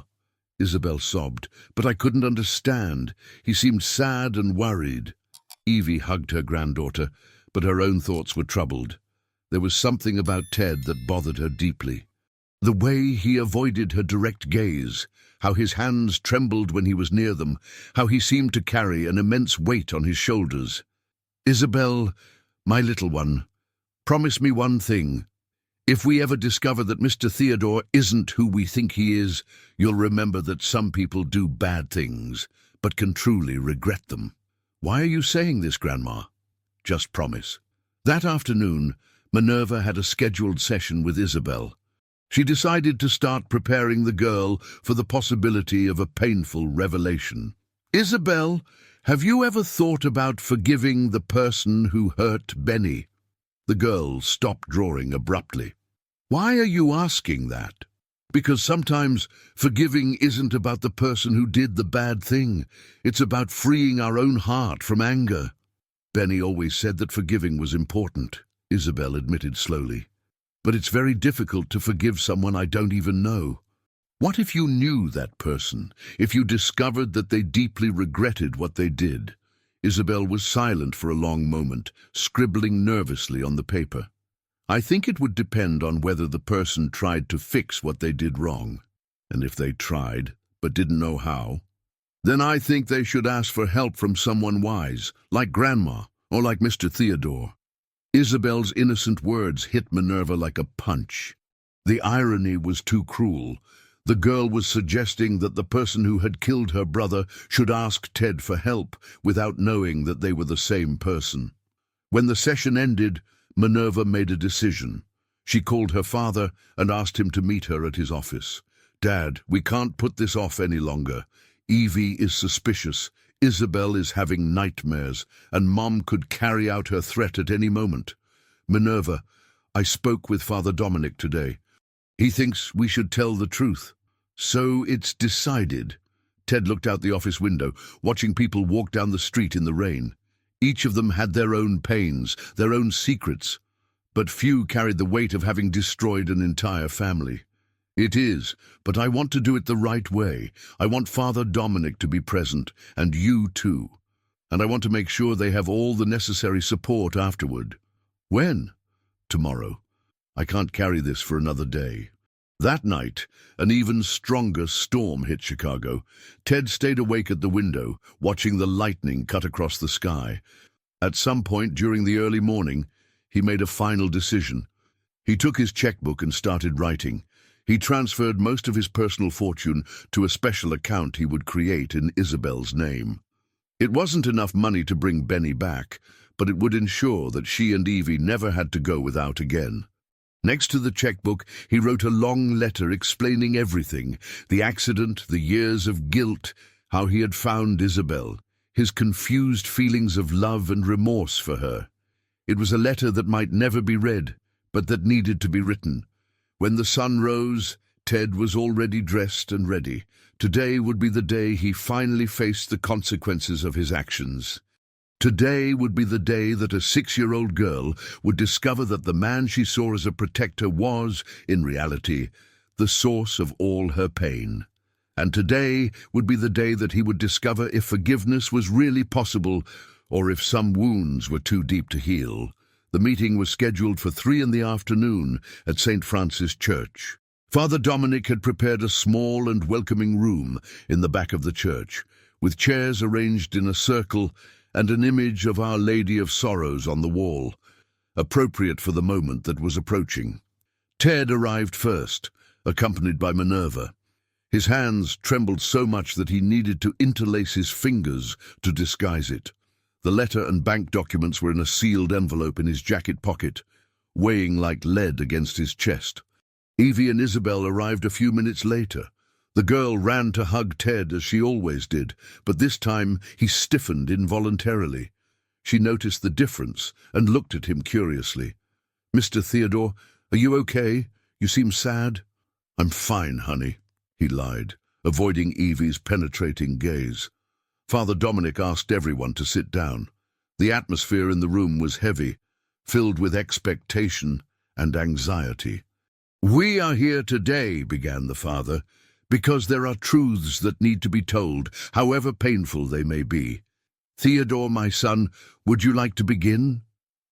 Isabel sobbed, "but I couldn't understand. He seemed sad and worried." Evie hugged her granddaughter, but her own thoughts were troubled. There was something about Ted that bothered her deeply. The way he avoided her direct gaze, how his hands trembled when he was near them, how he seemed to carry an immense weight on his shoulders. "Isabel, my little one, promise me one thing. If we ever discover that Mr. Theodore isn't who we think he is, you'll remember that some people do bad things, but can truly regret them." "Why are you saying this, Grandma?" "Just promise." That afternoon, Minerva had a scheduled session with Isabel. She decided to start preparing the girl for the possibility of a painful revelation. "Isabel, have you ever thought about forgiving the person who hurt Benny?" The girl stopped drawing abruptly. "Why are you asking that?" "Because sometimes forgiving isn't about the person who did the bad thing. It's about freeing our own heart from anger." "Benny always said that forgiving was important," Isabel admitted slowly. "But it's very difficult to forgive someone I don't even know." "What if you knew that person, if you discovered that they deeply regretted what they did?" Isabel was silent for a long moment, scribbling nervously on the paper. "I think it would depend on whether the person tried to fix what they did wrong. And if they tried, but didn't know how, then I think they should ask for help from someone wise, like Grandma, or like Mr. Theodore." Isabel's innocent words hit Minerva like a punch. The irony was too cruel. The girl was suggesting that the person who had killed her brother should ask Ted for help without knowing that they were the same person. When the session ended, Minerva made a decision. She called her father and asked him to meet her at his office. "Dad, we can't put this off any longer. Evie is suspicious. Isabel is having nightmares, and Mom could carry out her threat at any moment. Minerva, I spoke with Father Dominic today. He thinks we should tell the truth." "So it's decided." Ted looked out the office window, watching people walk down the street in the rain. Each of them had their own pains, their own secrets, but few carried the weight of having destroyed an entire family. "It is, but I want to do it the right way. I want Father Dominic to be present, and you too. And I want to make sure they have all the necessary support afterward." "When?" "Tomorrow. I can't carry this for another day." That night, an even stronger storm hit Chicago. Ted stayed awake at the window, watching the lightning cut across the sky. At some point during the early morning, he made a final decision. He took his checkbook and started writing. He transferred most of his personal fortune to a special account he would create in Isabel's name. It wasn't enough money to bring Benny back, but it would ensure that she and Evie never had to go without again. Next to the checkbook, he wrote a long letter explaining everything: the accident, the years of guilt, how he had found Isabel, his confused feelings of love and remorse for her. It was a letter that might never be read, but that needed to be written. When the sun rose, Ted was already dressed and ready. Today would be the day he finally faced the consequences of his actions. Today would be the day that a 6-year-old girl would discover that the man she saw as a protector was, in reality, the source of all her pain. And today would be the day that he would discover if forgiveness was really possible, or if some wounds were too deep to heal. The meeting was scheduled for 3 p.m. at St. Francis Church. Father Dominic had prepared a small and welcoming room in the back of the church, with chairs arranged in a circle and an image of Our Lady of Sorrows on the wall, appropriate for the moment that was approaching. Ted arrived first, accompanied by Minerva. His hands trembled so much that he needed to interlace his fingers to disguise it. The letter and bank documents were in a sealed envelope in his jacket pocket, weighing like lead against his chest. Evie and Isabel arrived a few minutes later. The girl ran to hug Ted as she always did, but this time he stiffened involuntarily. She noticed the difference and looked at him curiously. "Mr. Theodore, are you okay? You seem sad." "I'm fine, honey," he lied, avoiding Evie's penetrating gaze. Father Dominic asked everyone to sit down. The atmosphere in the room was heavy, filled with expectation and anxiety. "We are here today," began the father, "because there are truths that need to be told, however painful they may be. Theodore, my son, would you like to begin?"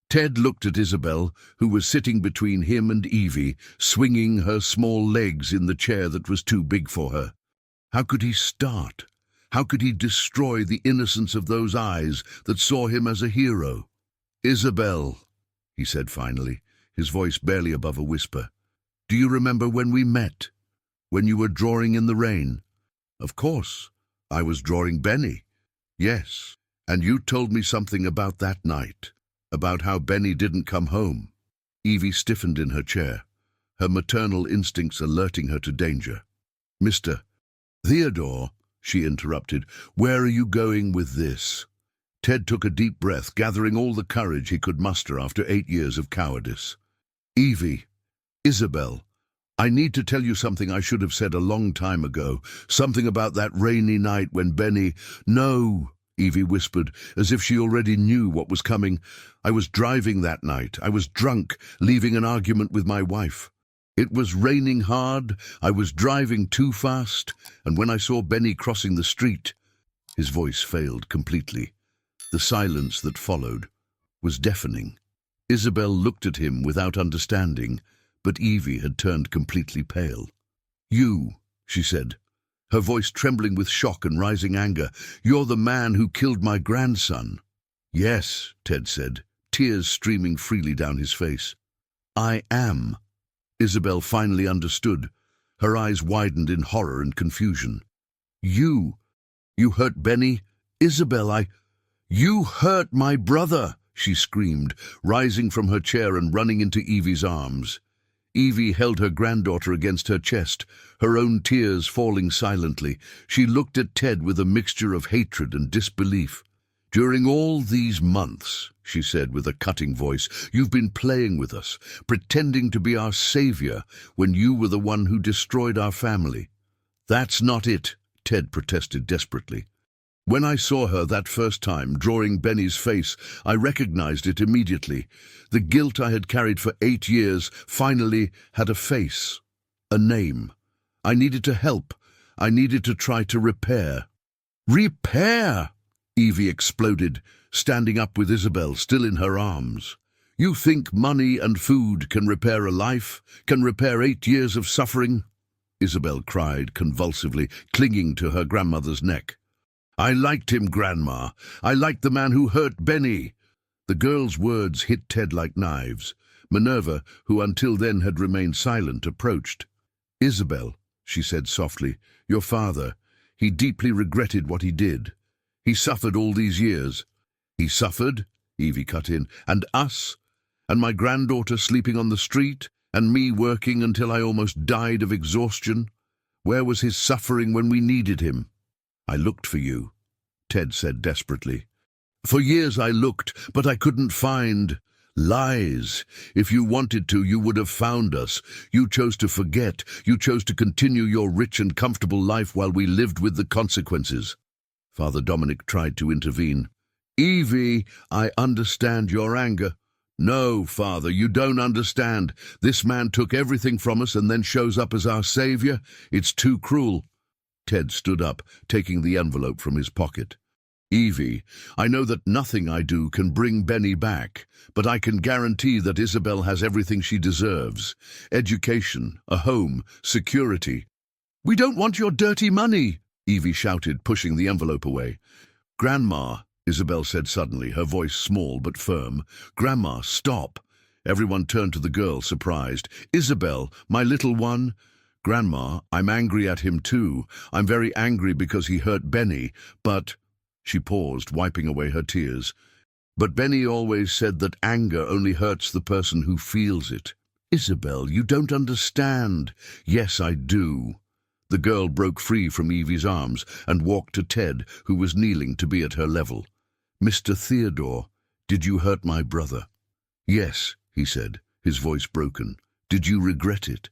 Ted looked at Isabel, who was sitting between him and Evie, swinging her small legs in the chair that was too big for her. How could he start? How could he destroy the innocence of those eyes that saw him as a hero? "Isabel," he said finally, his voice barely above a whisper, "do you remember when we met? When you were drawing in the rain?" "Of course. I was drawing Benny." "Yes. And you told me something about that night, about how Benny didn't come home." Evie stiffened in her chair, her maternal instincts alerting her to danger. "Mr. Theodore," she interrupted, "where are you going with this?" Ted took a deep breath, gathering all the courage he could muster after 8 years of cowardice. "Evie, Isabel, I need to tell you something I should have said a long time ago, something about that rainy night when Benny—" "No," Evie whispered, as if she already knew what was coming. "I was driving that night. I was drunk, leaving an argument with my wife. It was raining hard, I was driving too fast, and when I saw Benny crossing the street—" His voice failed completely. The silence that followed was deafening. Isabel looked at him without understanding, but Evie had turned completely pale. "You," she said, her voice trembling with shock and rising anger, "you're the man who killed my grandson." "Yes," Ted said, tears streaming freely down his face. "I am." Isabel finally understood. Her eyes widened in horror and confusion. You hurt Benny? Isabel, You hurt my brother!" she screamed, rising from her chair and running into Evie's arms. Evie held her granddaughter against her chest, her own tears falling silently. She looked at Ted with a mixture of hatred and disbelief. "During all these months," she said with a cutting voice, "you've been playing with us, pretending to be our savior when you were the one who destroyed our family." "That's not it," Ted protested desperately. "When I saw her that first time, drawing Benny's face, I recognized it immediately. The guilt I had carried for 8 years finally had a face, a name. I needed to help. I needed to try to repair." "Repair!" Evie exploded, standing up with Isabel still in her arms. You think money and food can repair a life, can repair 8 years of suffering? Isabel cried convulsively, clinging to her grandmother's neck. I liked him, Grandma. I liked the man who hurt Benny. The girl's words hit Ted like knives. Minerva, who until then had remained silent, approached. Isabel, she said softly, your father, he deeply regretted what he did. He suffered all these years. He suffered, Evie cut in, and us, and my granddaughter sleeping on the street, and me working until I almost died of exhaustion. Where was his suffering when we needed him? I looked for you, Ted said desperately. For years I looked, but I couldn't find. Lies. If you wanted to, you would have found us. You chose to forget. You chose to continue your rich and comfortable life while we lived with the consequences. Father Dominic tried to intervene. Evie, I understand your anger. No, Father, you don't understand. This man took everything from us and then shows up as our savior. It's too cruel. Ted stood up, taking the envelope from his pocket. Evie, I know that nothing I do can bring Benny back, but I can guarantee that Isabel has everything she deserves. Education, a home, security. We don't want your dirty money, Evie shouted, pushing the envelope away. Grandma, Isabel said suddenly, her voice small but firm. Grandma, stop. Everyone turned to the girl, surprised. Isabel, my little one. Grandma, I'm angry at him too. I'm very angry because he hurt Benny, but... She paused, wiping away her tears. But Benny always said that anger only hurts the person who feels it. Isabel, you don't understand. Yes, I do. The girl broke free from Evie's arms and walked to Ted, who was kneeling to be at her level. Mr. Theodore, did you hurt my brother? Yes, he said, his voice broken. Did you regret it?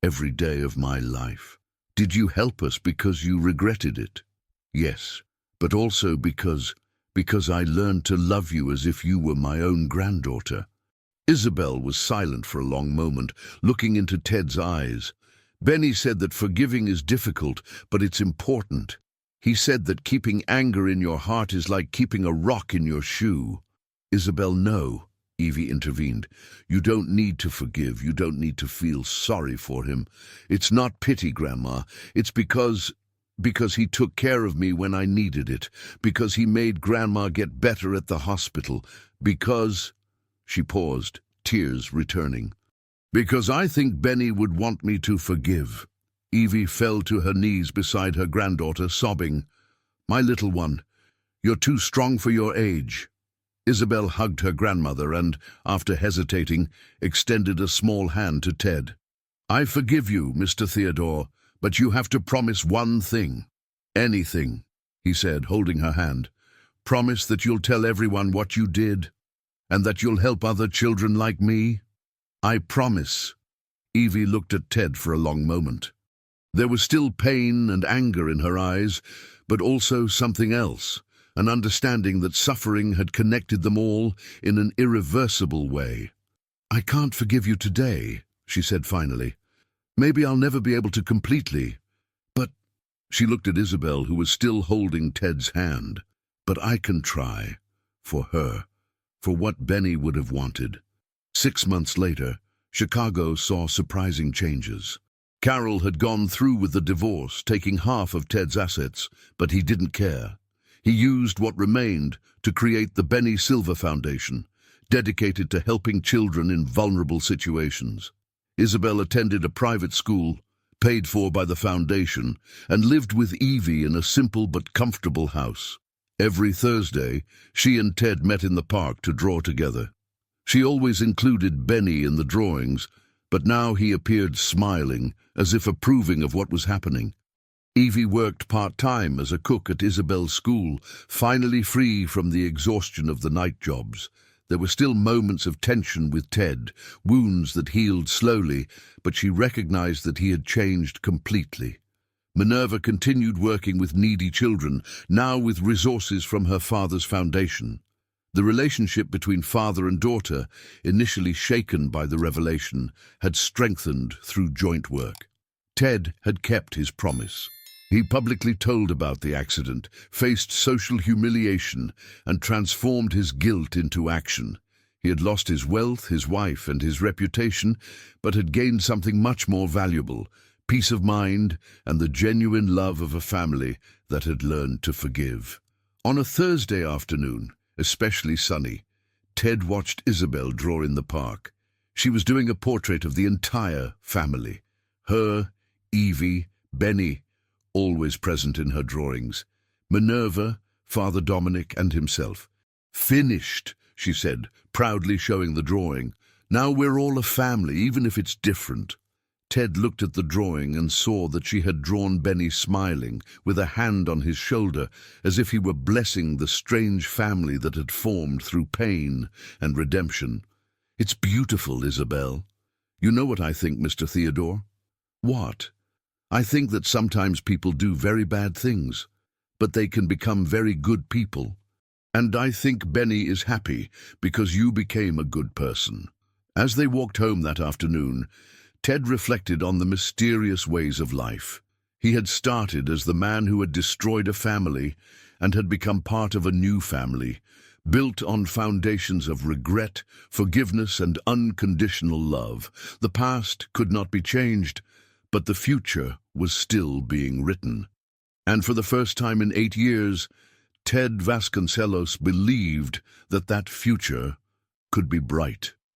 Every day of my life. Did you help us because you regretted it? Yes. But also because I learned to love you as if you were my own granddaughter. Isabel was silent for a long moment, looking into Ted's eyes. Benny said that forgiving is difficult, but it's important. He said that keeping anger in your heart is like keeping a rock in your shoe. Isabel, no, Evie intervened. You don't need to forgive. You don't need to feel sorry for him. It's not pity, Grandma. It's because he took care of me when I needed it, because he made Grandma get better at the hospital, because... She paused, tears returning. Because I think Benny would want me to forgive. Evie fell to her knees beside her granddaughter, sobbing. My little one, you're too strong for your age. Isabel hugged her grandmother and, after hesitating, extended a small hand to Ted. I forgive you, Mr. Theodore. But you have to promise one thing. Anything, he said, holding her hand. Promise that you'll tell everyone what you did, and that you'll help other children like me. I promise. Evie looked at Ted for a long moment. There was still pain and anger in her eyes, but also something else, an understanding that suffering had connected them all in an irreversible way. I can't forgive you today, she said finally. Maybe I'll never be able to completely, but... She looked at Isabel, who was still holding Ted's hand. But I can try. For her. For what Benny would have wanted. 6 months later, Chicago saw surprising changes. Carol had gone through with the divorce, taking half of Ted's assets, but he didn't care. He used what remained to create the Benny Silver Foundation, dedicated to helping children in vulnerable situations. Isabel attended a private school, paid for by the foundation, and lived with Evie in a simple but comfortable house. Every Thursday, she and Ted met in the park to draw together. She always included Benny in the drawings, but now he appeared smiling, as if approving of what was happening. Evie worked part-time as a cook at Isabel's school, finally free from the exhaustion of the night jobs. There were still moments of tension with Ted, wounds that healed slowly, but she recognized that he had changed completely. Minerva continued working with needy children, now with resources from her father's foundation. The relationship between father and daughter, initially shaken by the revelation, had strengthened through joint work. Ted had kept his promise. He publicly told about the accident, faced social humiliation, and transformed his guilt into action. He had lost his wealth, his wife, and his reputation, but had gained something much more valuable: peace of mind and the genuine love of a family that had learned to forgive. On a Thursday afternoon, especially sunny, Ted watched Isabel draw in the park. She was doing a portrait of the entire family. Her, Evie, Benny, always present in her drawings, Minerva, Father Dominic, and himself. "Finished," she said, proudly showing the drawing. "Now we're all a family, even if it's different." Ted looked at the drawing and saw that she had drawn Benny smiling, with a hand on his shoulder, as if he were blessing the strange family that had formed through pain and redemption. "It's beautiful, Isabel. You know what I think, Mr. Theodore?" "What?" "I think that sometimes people do very bad things, but they can become very good people. And I think Benny is happy because you became a good person." As they walked home that afternoon, Ted reflected on the mysterious ways of life. He had started as the man who had destroyed a family and had become part of a new family, built on foundations of regret, forgiveness, and unconditional love. The past could not be changed, but the future was still being written. And for the first time in 8 years, Ted Vasconcelos believed that that future could be bright.